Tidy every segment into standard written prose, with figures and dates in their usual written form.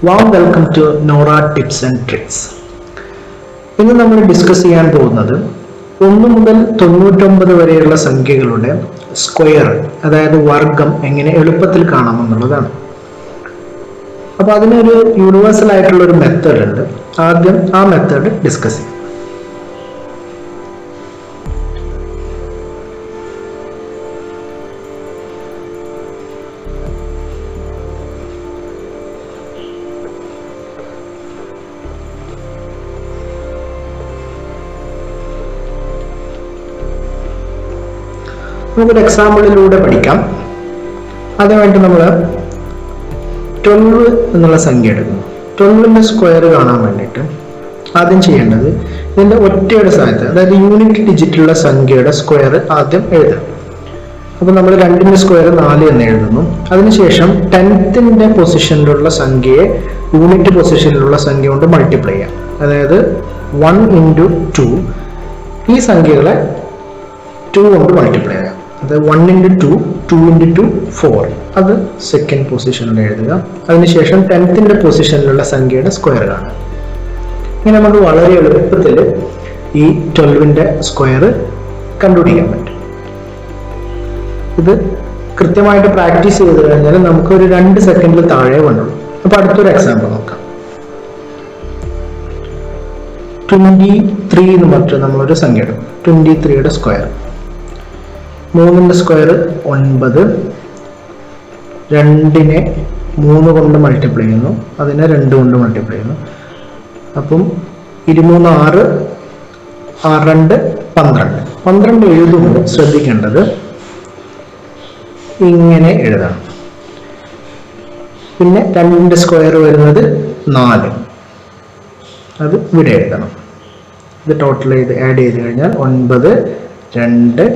Warm welcome to NoRA Tips and Tricks. ഇന്ന് നമ്മൾ discuss ചെയ്യാൻ പോകുന്നത് 1 മുതൽ 99 വരെയുള്ള സംഖ്യകളുടെ സ്ക്വയർ അതായത് വർഗ്ഗം എങ്ങനെ എളുപ്പത്തിൽ കാണാമെന്നുള്ളതാണ്. അപ്പോൾ അതിനൊരു യൂണിവേഴ്സൽ ആയിട്ടുള്ള ഒരു മെത്തേഡ് ഉണ്ട്. ആദ്യം ആ മെത്തേഡ് ഡിസ്കസ് ചെയ്യാം. നമുക്കൊരു എക്സാമ്പിളിലൂടെ പഠിക്കാം. അതിനുവേണ്ടി നമ്മൾ 12 എന്നുള്ള സംഖ്യ എടുക്കും. 12ന്റെ സ്ക്വയർ കാണാൻ വേണ്ടിയിട്ട് ആദ്യം ചെയ്യേണ്ടത് ഇതിന്റെ ഒറ്റയുടെ സ്ഥാനത്ത് അതായത് യൂണിറ്റ് ഡിജിറ്റുള്ള സംഖ്യയുടെ സ്ക്വയർ ആദ്യം എഴുതാം. അപ്പോൾ നമ്മൾ 2ന്റെ സ്ക്വയർ 4 എന്ന് എഴുതുന്നു. അതിനുശേഷം 10ന്റെ പൊസിഷനിലുള്ള സംഖ്യയെ യൂണിറ്റ് പൊസിഷനിലുള്ള സംഖ്യ കൊണ്ട് മൾട്ടിപ്ലൈ ചെയ്യാം. അതായത് 1 × 2 ഈ സംഖ്യകളെ 2 കൊണ്ട് മൾട്ടിപ്ലൈ ചെയ്യാം. അത് 1 × 2 2 × 2 4 അത് സെക്കൻഡ് പൊസിഷനിൽ എഴുതുക. അതിനുശേഷം 10ന്റെ പൊസിഷനിലുള്ള സംഖ്യയുടെ സ്ക്വയർ കാണുക. ഇങ്ങനെ നമുക്ക് വളരെ എളുപ്പത്തിൽ ഈ 12ന്റെ സ്ക്വയർ കണ്ടുപിടിക്കാൻ പറ്റും. ഇത് കൃത്യമായിട്ട് പ്രാക്ടീസ് ചെയ്ത് കഴിഞ്ഞാൽ നമുക്ക് ഒരു 2 സെക്കൻഡിൽ താഴെ വന്നുള്ളൂ. അപ്പൊ അടുത്തൊരു എക്സാമ്പിൾ നോക്കാം. 23 എന്ന് പറഞ്ഞിട്ട് നമ്മളൊരു സംഖ്യ എടുക്കും. 23യുടെ സ്ക്വയർ 3ന്റെ സ്ക്വയർ 9, 2നെ 3 കൊണ്ട് മൾട്ടിപ്ലൈ ചെയ്യുന്നു, അതിനെ 2 കൊണ്ട് മൾട്ടിപ്ലൈ ചെയ്യുന്നു. അപ്പം 23 6, 6 2 12 എഴുതുമ്പോൾ ശ്രദ്ധിക്കേണ്ടത് ഇങ്ങനെ എഴുതണം. പിന്നെ 2ന്റെ സ്ക്വയർ വരുന്നത് 4, അത് ഇവിടെ എഴുതണം. ഇത് ടോട്ടൽ ആഡ് ചെയ്ത് കഴിഞ്ഞാൽ 9 2.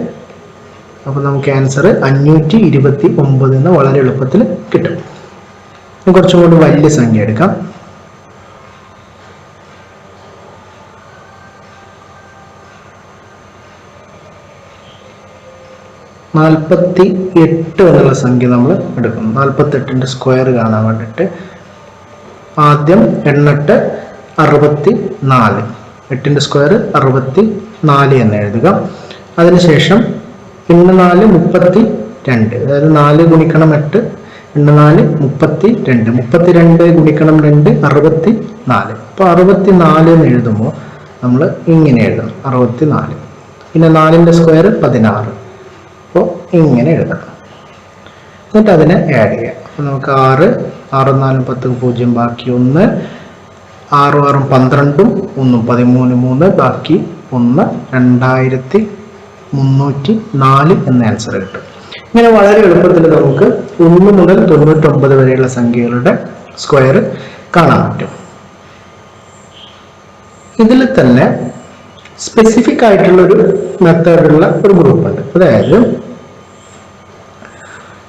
അപ്പോൾ നമുക്ക് ആൻസർ 529 എന്ന് വളരെ എളുപ്പത്തിൽ കിട്ടും. കുറച്ചും കൂടി വലിയ സംഖ്യ എടുക്കാം. 48 എന്നുള്ള സംഖ്യ നമ്മൾ എടുക്കും. 48ന്റെ സ്ക്വയർ കാണാൻ വേണ്ടിയിട്ട് ആദ്യം എണ്ണിട്ട് 64, 8ന്റെ സ്ക്വയർ 64 എന്ന് എഴുതുക. അതിനുശേഷം 4 32, അതായത് 4 ഗുണിക്കണം 8 4 32, 32 ഗുണിക്കണം 2 64. അപ്പോൾ 64 എന്ന് എഴുതുമ്പോൾ നമ്മൾ ഇങ്ങനെ എഴുതണം 64. പിന്നെ 4ന്റെ സ്ക്വയർ 16. അപ്പോൾ ഇങ്ങനെ എഴുതണം. എന്നിട്ട് അതിനെ ആഡ് ചെയ്യാം. അപ്പോൾ നമുക്ക് 6 6 4 10 0 ബാക്കി 1, 6 6 12 1 13 3 ബാക്കി 1 2304 എന്ന ആൻസർ കിട്ടും. ഇങ്ങനെ വളരെ എളുപ്പത്തിൽ നമുക്ക് 1 മുതൽ 99 വരെയുള്ള സംഖ്യകളുടെ സ്ക്വയർ കാണാൻ പറ്റും. ഇതിൽ തന്നെ സ്പെസിഫിക് ആയിട്ടുള്ള ഒരു മെത്തേഡുള്ള ഒരു ഗ്രൂപ്പ് ഉണ്ട്. അതായത്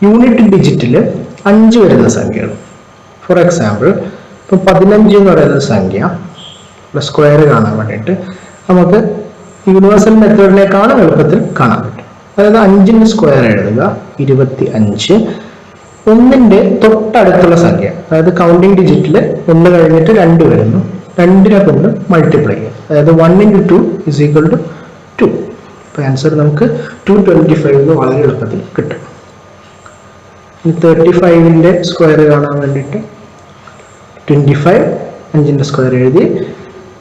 യൂണിറ്റ് ഡിജിറ്റിൽ 5 വരുന്ന സംഖ്യകൾ. ഫോർ എക്സാമ്പിൾ ഇപ്പോൾ 15 എന്ന് പറയുന്ന സംഖ്യ സ്ക്വയർ കാണാൻ വേണ്ടിയിട്ട് നമുക്ക് യൂണിവേഴ്സൽ മെത്തേഡിനേക്കാളും എളുപ്പത്തിൽ കാണാൻ പറ്റും. അതായത് 5ന്റെ സ്ക്വയർ എഴുതുക 25. 1ന്റെ തൊട്ടടുത്തുള്ള സംഖ്യ അതായത് കൗണ്ടിങ് ഡിജിറ്റിൽ 1 കഴിഞ്ഞിട്ട് 2 വരുന്നു, 2നെ കൊണ്ട് മൾട്ടിപ്ലൈ ചെയ്യുക. അതായത് 1 × 2 = 2. അപ്പോൾ ആൻസർ നമുക്ക് 225 വളരെ എളുപ്പത്തിൽ കിട്ടും. 35ന്റെ സ്ക്വയർ കാണാൻ വേണ്ടിയിട്ട് 25 5ന്റെ സ്ക്വയർ എഴുതി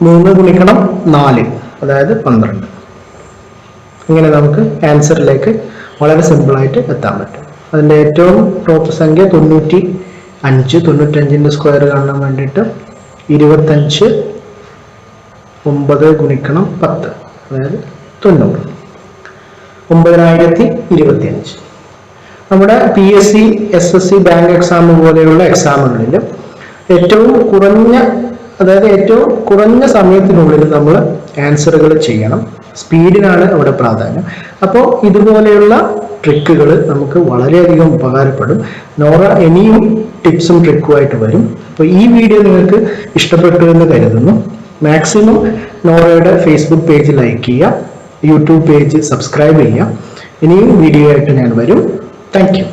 3 ഗുണിക്കണം 4 അതായത് 12. ഇങ്ങനെ നമുക്ക് ആൻസറിലേക്ക് വളരെ സിമ്പിളായിട്ട് എത്താൻ പറ്റും. അതിൻ്റെ ഏറ്റവും ടോപ്പ് സംഖ്യ 95. 95ന്റെ സ്ക്വയർ കാണാൻ വേണ്ടിയിട്ട് 25 9 ഗുണിക്കണം 10 അതായത് 90 9025. നമ്മുടെ PSC SSC ബാങ്ക് എക്സാം പോലെയുള്ള എക്സാമുകളിൽ ഏറ്റവും കുറഞ്ഞ സമയത്തിനുള്ളിൽ നമ്മൾ ആൻസറുകൾ ചെയ്യണം. സ്പീഡിനാണ് അവിടെ പ്രാധാന്യം. അപ്പോൾ ഇതുപോലെയുള്ള ട്രിക്കുകൾ നമുക്ക് വളരെയധികം ഉപകാരപ്പെടും. നോറ ഇനിയും ടിപ്സും ട്രിക്കുമായിട്ട് വരും. അപ്പോൾ ഈ വീഡിയോ നിങ്ങൾക്ക് ഇഷ്ടപ്പെട്ടു എന്ന് കരുതുന്നു. മാക്സിമം നോറയുടെ ഫേസ്ബുക്ക് പേജ് ലൈക്ക് ചെയ്യുക, യൂട്യൂബ് പേജ് സബ്സ്ക്രൈബ് ചെയ്യുക. ഇനിയും വീഡിയോ ആയിട്ട് ഞാൻ വരും. Thank you.